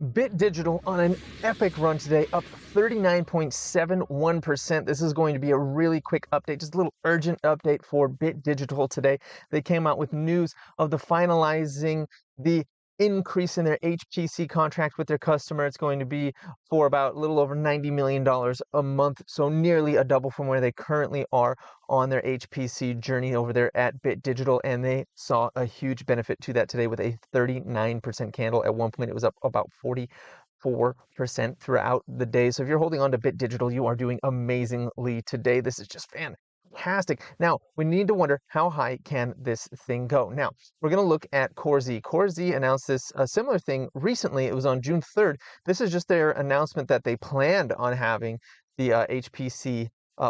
Bit Digital on an epic run today, up 39.71%. This is going to be a really quick update, just a little urgent update for Bit Digital today. They came out with news of the finalizing the increase in their HPC contract with their customer. It's going to be for about a little over $90 million a month, so nearly a double from where they currently are on their HPC journey over there at Bit Digital, and they saw a huge benefit to that today with a 39% candle. At one point, it was up about 44% throughout the day. So if you're holding on to Bit Digital, you are doing amazingly today. This is just fantastic. Now, we need to wonder, how high can this thing go? Now, we're going to look at Core Z. Core Z announced this a similar thing recently. It was on June 3rd. This is just their announcement that they planned on having the HPC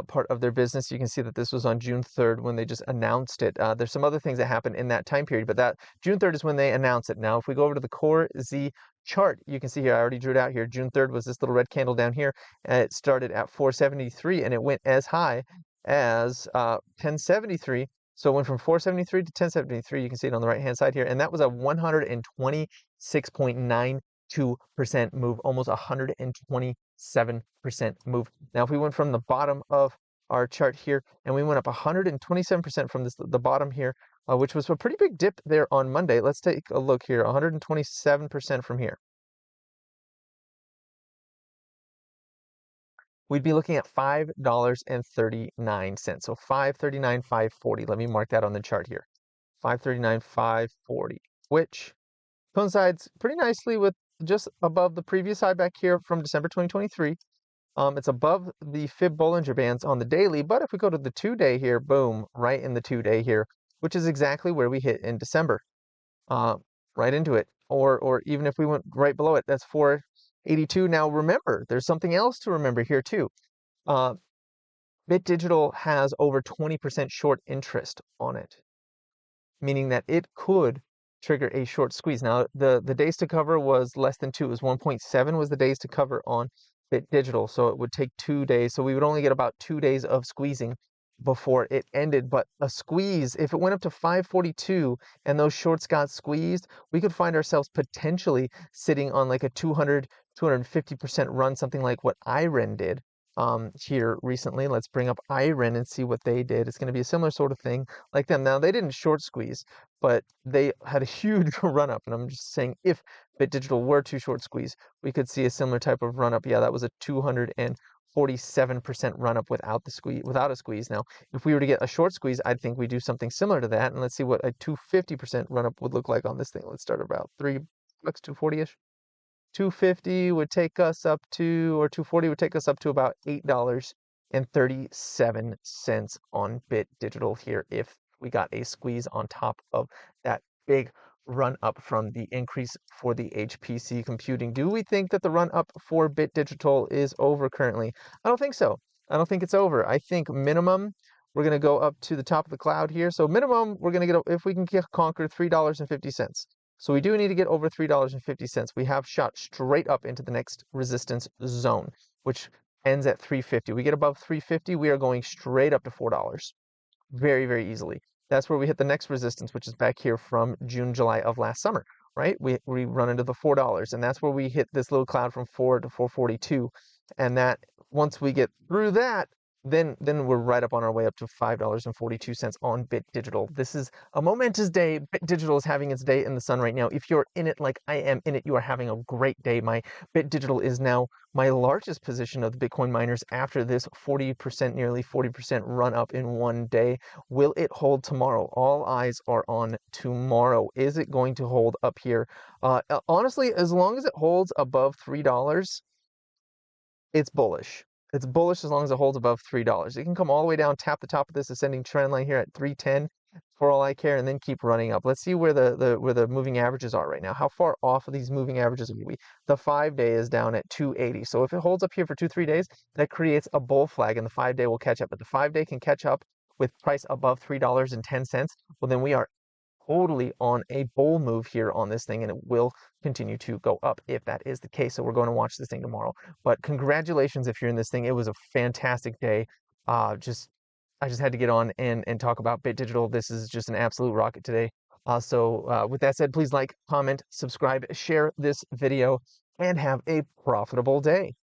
part of their business. You can see that this was on June 3rd when they just announced it. There's some other things that happened in that time period, but that June 3rd is when they announced it. Now, if we go over to the Core Z chart, you can see here, I already drew it out here. June 3rd was this little red candle down here. And it started at 473 and it went as high as 1073. So it went from 473 to 1073. You can see it on the right hand side here, and that was a 126.92% move, almost 127% move. Now, if we went from the bottom of our chart here and we went up 127% from the bottom here, which was a pretty big dip there on Monday. Let's take a look here. 127% from here. We'd be looking at $5.39. So 539, 540. Let me mark that on the chart here. 539, 540, which coincides pretty nicely with just above the previous high back here from December 2023. It's above the fib Bollinger Bands on the daily, but if we go to the 2-day here, boom, right in the 2-day here, which is exactly where we hit in December, right into it. Or even if we went right below it, that's 482. Now remember, there's something else to remember here too. Bit Digital has over 20% short interest on it, meaning that it could trigger a short squeeze. Now, the days to cover was less than 2. It was 1.7 was the days to cover on Bit Digital. So it would take 2 days. So we would only get about 2 days of squeezing before it ended. But a squeeze, if it went up to 542 and those shorts got squeezed, we could find ourselves potentially sitting on like a 250% run, something like what IREN did here recently. Let's bring up IREN and see what they did. It's going to be a similar sort of thing like them. Now, they didn't short squeeze, but they had a huge run up. And I'm just saying, if Bit Digital were to short squeeze, we could see a similar type of run up. Yeah, that was a 247% run up without a squeeze. Now, if we were to get a short squeeze, I think we do something similar to that. And let's see what a 250% run up would look like on this thing. Let's start about $3, 240-ish. 250 would take us up to, or 240 would take us up to about $8.37 on Bit Digital here if we got a squeeze on top of that big run up from the increase for the HPC computing. Do we think that the run up for Bit Digital is over currently? I don't think so. I don't think it's over. I think minimum, we're going to go up to the top of the cloud here. So minimum, we're going to get, if we can conquer $3.50. So we do need to get over $3.50. We have shot straight up into the next resistance zone, which ends at 350. We get above 350, we are going straight up to $4 very, very easily. That's where we hit the next resistance, which is back here from June, July of last summer, right? We run into the $4, and that's where we hit this little cloud from 4 to 442. And that, once we get through that, then we're right up on our way up to $5.42 on Bit Digital. This is a momentous day. Bit Digital is having its day in the sun right now. If you're in it like I am in it, you are having a great day. My Bit Digital is now my largest position of the Bitcoin miners after this 40%, nearly 40% run up in one day. Will it hold tomorrow? All eyes are on tomorrow. Is it going to hold up here? Honestly, as long as it holds above $3, it's bullish. It's bullish as long as it holds above $3. It can come all the way down, tap the top of this ascending trend line here at 310 for all I care, and then keep running up. Let's see where the moving averages are right now. How far off of these moving averages are we? The 5-day is down at 280. So if it holds up here for 2-3 days, that creates a bull flag, and the 5-day will catch up. But the 5-day can catch up with price above $3.10. Well, then we are totally on a bull move here on this thing, and it will continue to go up if that is the case. So we're going to watch this thing tomorrow. But congratulations if you're in this thing. It was a fantastic day. I just had to get on and talk about Bit Digital. This is just an absolute rocket today. So with that said, please like, comment, subscribe, share this video, and have a profitable day.